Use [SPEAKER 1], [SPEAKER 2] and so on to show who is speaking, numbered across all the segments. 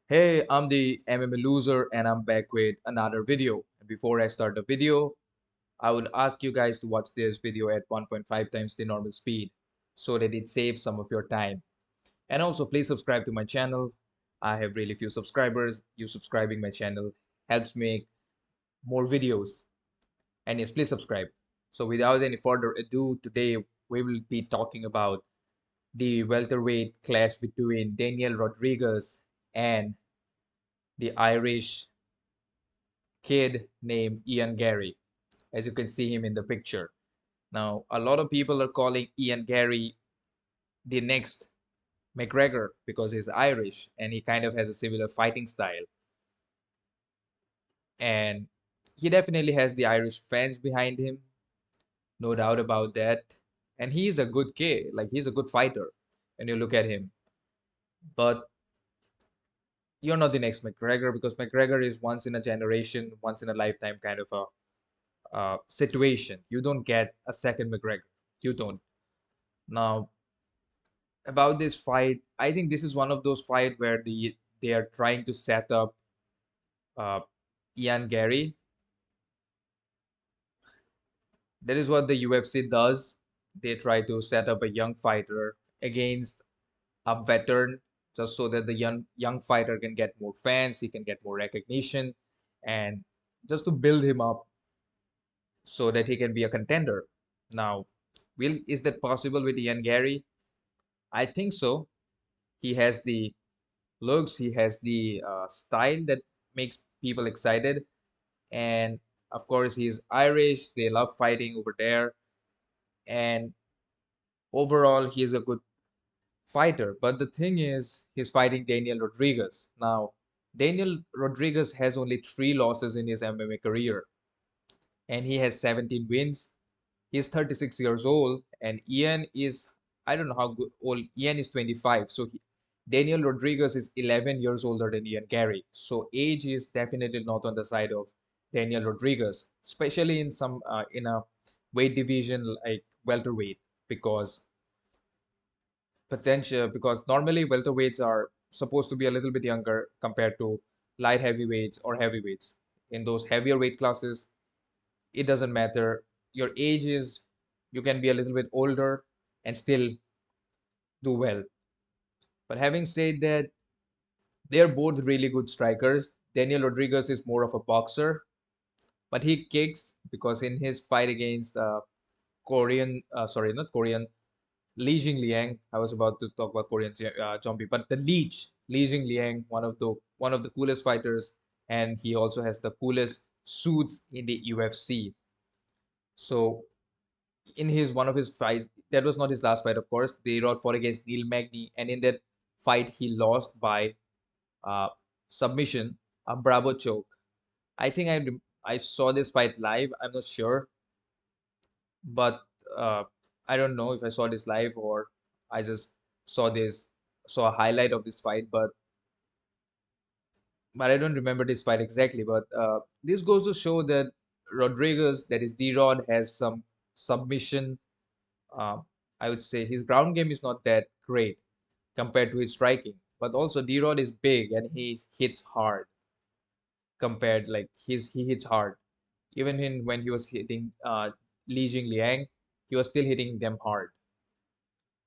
[SPEAKER 1] Hey, I'm the MMA loser and I'm back with another video. Before I start the video, I would ask you guys to watch this video at 1.5 times the normal speed so that it saves some of your time. And also please subscribe to my channel. I have really few subscribers. You subscribing my channel helps make more videos. And yes, please subscribe. So without any further ado, today we will be talking about the welterweight clash between Daniel Rodriguez and the Irish kid named Ian Garry, as you can see him in the picture. Now, a lot of people are calling Ian Garry the next McGregor because he's Irish and he kind of has a similar fighting style. And he definitely has the Irish fans behind him, no doubt about that. And he's a good kid, like he's a good fighter when you look at him. But you're not the next McGregor because McGregor is once in a generation, once in a lifetime kind of a situation. You don't get a second McGregor. You don't. Now, about this fight, I think this is one of those fight where they are trying to set up uh, Ian Garry. That is what the UFC does. They try to set up a young fighter against a veteran, just so that the young fighter can get more fans, he can get more recognition, and just to build him up so that he can be a contender. Now, will is that possible with Ian Garry? I think so. He has the looks, he has the style that makes people excited, and of course he's Irish. They love fighting over there, and overall he is a good fighter. But the thing is, he's fighting Daniel Rodriguez. Now, Daniel Rodriguez has only 3 losses in his MMA career, and he has 17 wins. He's 36 years old, and Ian is, I don't know how good, old Ian is 25. So Daniel Rodriguez is 11 years older than Ian Garry. So age is definitely not on the side of Daniel Rodriguez, especially in a weight division like welterweight, because because normally welterweights are supposed to be a little bit younger compared to light heavyweights or heavyweights. In those heavier weight classes, it doesn't matter your age is, you can be a little bit older and still do well. But having said that, they're both really good strikers. Daniel Rodriguez is more of a boxer, but he kicks because in his fight against Korean, sorry, not Korean, Li Jingliang. I was about to talk about Korean zombie, but the Li Jingliang, one of the coolest fighters, and he also has the coolest suits in the UFC. So in his one of his fights, that was not his last fight, of course. They fought against Neil Magny, and in that fight, he lost by uh, submission, a Bravo choke. I think I saw this fight live. I'm not sure, but uh, I don't know if I saw this live or I just saw this saw a highlight of this fight, but I don't remember this fight exactly. But this goes to show that Rodriguez, that is D-Rod, has some submission. Uh, I would say his ground game is not that great compared to his striking, but also D-Rod is big and he hits hard compared like he hits hard. Even when he was hitting Li Jingliang, he was still hitting them hard.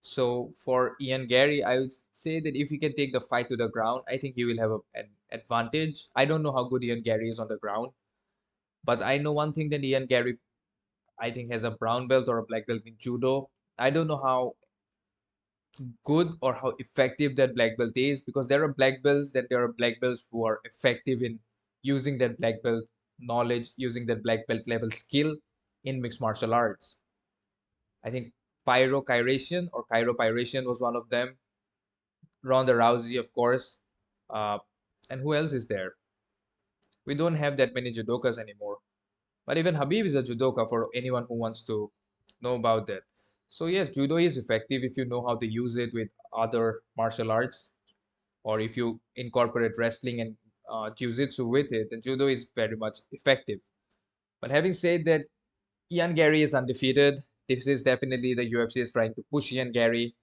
[SPEAKER 1] So for Ian Garry, I would say that if he can take the fight to the ground, I think he will have an advantage. I don't know how good Ian Garry is on the ground, but I know one thing that Ian Garry, I think, has a brown belt or a black belt in judo. I don't know how good or how effective that black belt is, because there are black belts who are effective in using that black belt knowledge, using that black belt level skill in mixed martial arts. I think Pyro Pyration was one of them. Ronda Rousey, of course. Uh, and who else is there? We don't have that many judokas anymore. But even Habib is a judoka for anyone who wants to know about that. So yes, judo is effective if you know how to use it with other martial arts, or if you incorporate wrestling and jiu-jitsu with it, then judo is very much effective. But having said that, Ian Garry is undefeated. This is definitely the UFC is trying to push Ian Garry,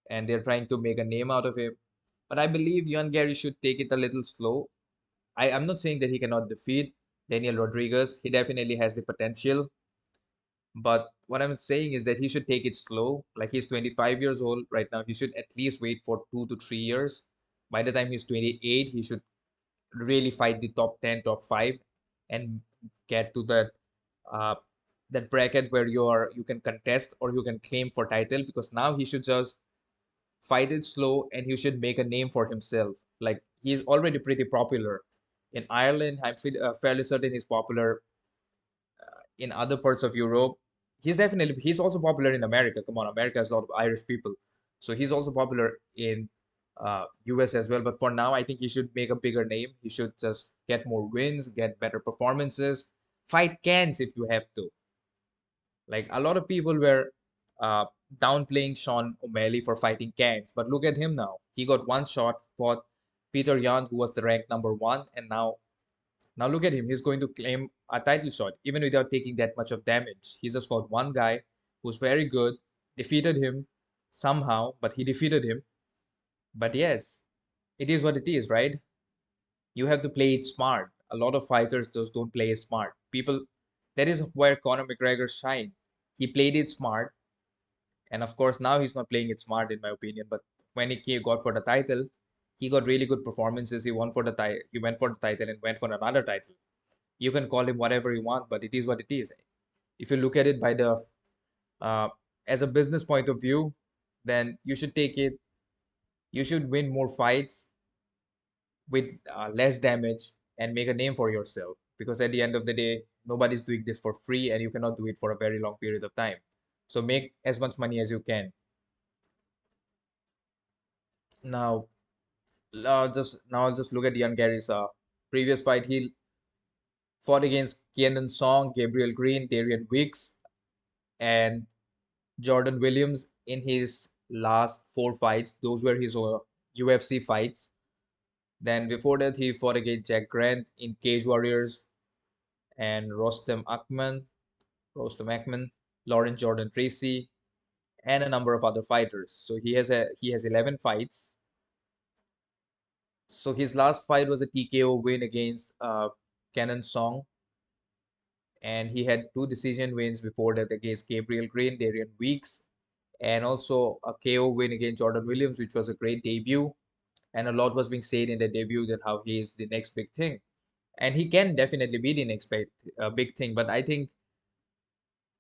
[SPEAKER 1] and they're trying to make a name out of him. But I believe Ian Gary should take it a little slow. I'm not saying that he cannot defeat Daniel Rodriguez. He definitely has the potential. But what I'm saying is that he should take it slow. Like he's 25 years old right now. He should at least wait for 2 to 3 years. By the time he's 28, he should really fight the top 10, top 5, and get to uh, that bracket where you can contest or you can claim for title. Because now he should just fight it slow and he should make a name for himself. Like he's already pretty popular in Ireland. Fairly certain he's popular in other parts of Europe. He's also popular in America. Come on, America has a lot of Irish people, so he's also popular in US as well. But for now, I think he should make a bigger name. He should just get more wins, get better performances, fight cans if you have to. Like a lot of people were uh, downplaying Sean O'Malley for fighting cans, but look at him now. He got one shot, fought Peter Yan, who was the ranked number 1, and now look at him. He's going to claim a title shot even without taking that much of damage. He just fought one guy who's very good, defeated him somehow, but he defeated him. But yes, it is what it is, right? You have to play it smart. A lot of fighters just don't play it smart. That is where Conor McGregor shined. He played it smart, and of course now he's not playing it smart in my opinion. But when got for the title, he got really good performances. He won for the title. He went for the title and went for another title. You can call him whatever you want, but it is what it is. If you look at it by the uh, as a business point of view, then you should take it. You should win more fights with less damage and make a name for yourself. Because at the end of the day, nobody's doing this for free, and you cannot do it for a very long period of time. So make as much money as you can. Now, I'll just look at Ian Gary's previous fight. He fought against Kenan Song, Gabriel Green, Darian Wicks, and Jordan Williams in his last 4 fights. Those were his UFC fights. Then before that, he fought against Jack Grant in Cage Warriors and Rostam Akman, Lawrence Jordan Tracy, and a number of other fighters. So he has 11 fights. So his last fight was a TKO win against Kenan Song, and he had 2 decision wins before that against Gabriel Green, Darian Weeks, and also a KO win against Jordan Williams, which was a great debut. And a lot was being said in the debut that how he is the next big thing, and he can definitely be the next big thing. But I think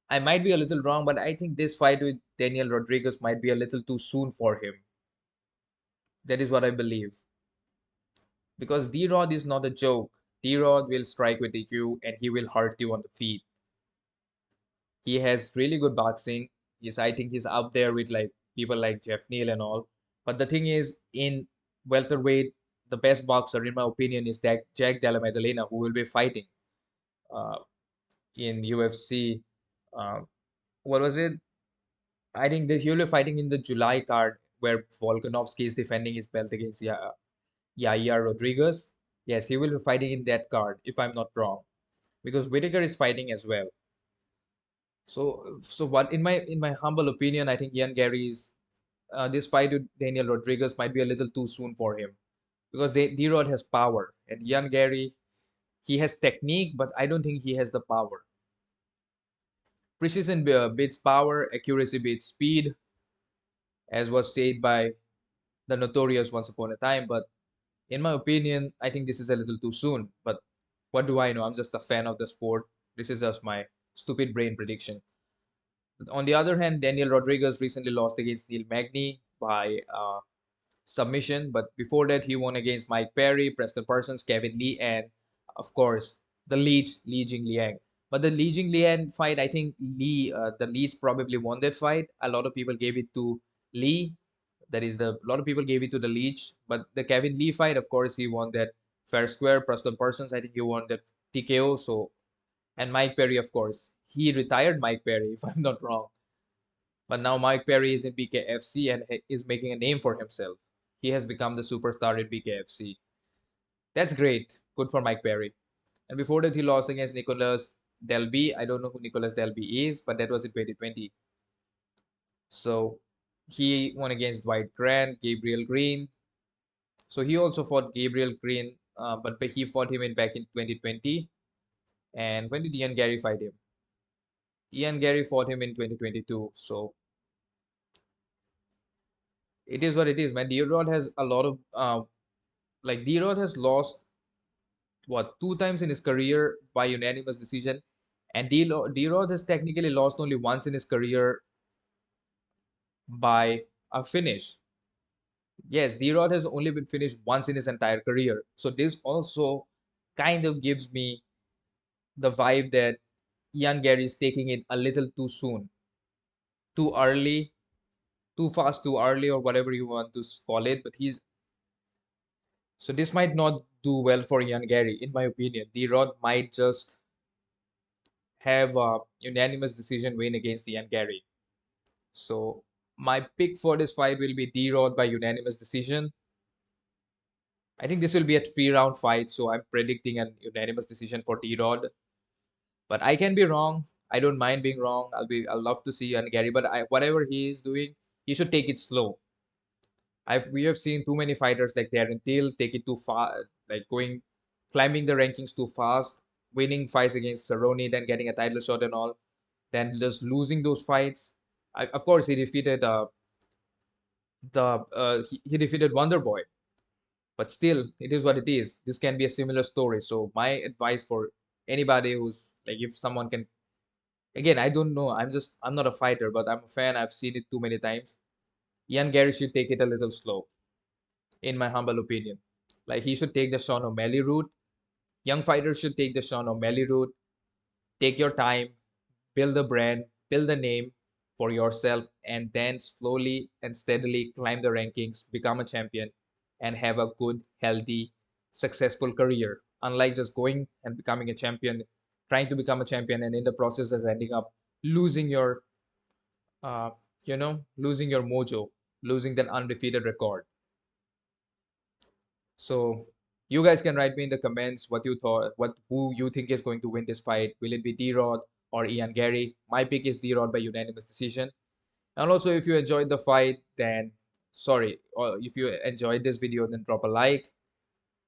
[SPEAKER 1] I might be a little wrong, but I think this fight with Daniel Rodriguez might be a little too soon for him. That is what I believe, because D-Rod is not a joke. D-Rod will strike with the cue and he will hurt you on the feet. He has really good boxing. I think he's up there with like people like Jeff Neal and all. But the thing is, in welterweight, the best boxer, in my opinion, is that Jack Della Maddalena, who will be fighting uh, in UFC. Uh, what was it? I think that he'll be fighting in the July card where Volkanovski is defending his belt against Yair Rodriguez. Yes, he will be fighting in that card, if I'm not wrong, because Whitaker is fighting as well. So what in my humble opinion, I think Ian Gary's this fight with Daniel Rodriguez might be a little too soon for him, because D-Rod has power and Ian Gary, he has technique, but I don't think he has the power. Precision beats power, accuracy beats speed, as was said by the Notorious once upon a time. But in my opinion, I think this is a little too soon. But what do I know? I'm just a fan of the sport. This is just my stupid brain prediction. On the other hand, Daniel Rodriguez recently lost against Neil Magny by submission, but before that, he won against Mike Perry, Preston Parsons, Kevin Lee, and of course, the Leech, Li Jingliang. But the Li Jingliang fight, I think the Leech probably won that fight. A lot of people gave it to Lee. A lot of people gave it to the Leech, but the Kevin Lee fight, of course, he won that fair square. Preston Parsons, I think he won that TKO. So, and Mike Perry, of course, he retired Mike Perry, if I'm not wrong. But now Mike Perry is in BKFC and is making a name for himself. He has become the superstar in BKFC. That's great. Good for Mike Perry. And before that, he lost against Nicolas Delby. I don't know who Nicolas Delby is, but that was in 2020. So he won against Dwight Grant, Gabriel Green, So he also fought Gabriel Green, but he fought him in back in 2020. And when did Ian Garry fight him? Ian Garry fought him in 2022. So it is what it is, man. D-Rod has a lot of like D-Rod has lost what two times in his career by unanimous decision, and D-Rod has technically lost only once in his career by a finish. Yes, D-Rod has only been finished once in his entire career. So this also kind of gives me the vibe that Ian Gary is taking it a little too soon, too early, too fast, too early, or whatever you want to call it. But he's so this might not do well for Ian Gary, in my opinion. D-Rod might just have a unanimous decision win against Ian Gary. So my pick for this fight will be D-Rod by unanimous decision. I think this will be a 3-round fight, so I'm predicting an unanimous decision for D-Rod. But I can be wrong. I don't mind being wrong. I'll love to see Ian Gary, but whatever he is doing, he should take it slow. We have seen too many fighters like Darren Till take it too far, like climbing the rankings too fast, winning fights against Cerrone, then getting a title shot and all, then just losing those fights. Of course, he defeated he defeated Wonder Boy, but still, it is what it is. This can be a similar story. So my advice for anybody who's like, if someone can, again, I don't know. I'm not a fighter, but I'm a fan. I've seen it too many times. Ian Gary should take it a little slow, in my humble opinion. Like he should take the Sean O'Malley route. Young fighters should take the Sean O'Malley route. Take your time, build the brand, build the name for yourself, and then slowly and steadily climb the rankings, become a champion, and have a good, healthy, successful career. Unlike just going and becoming a champion, trying to become a champion, and in the process, is ending up losing your, uh, losing your mojo, losing that undefeated record. So you guys can write me in the comments what you thought, who you think is going to win this fight. Will it be D-Rod or Ian Gary? My pick is D-Rod by unanimous decision. And also, if you enjoyed the fight, then sorry, or if you enjoyed this video, then drop a like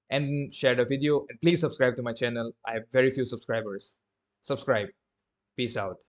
[SPEAKER 1] and share the video. And please subscribe to my channel. I have very few subscribers. Subscribe. Peace out.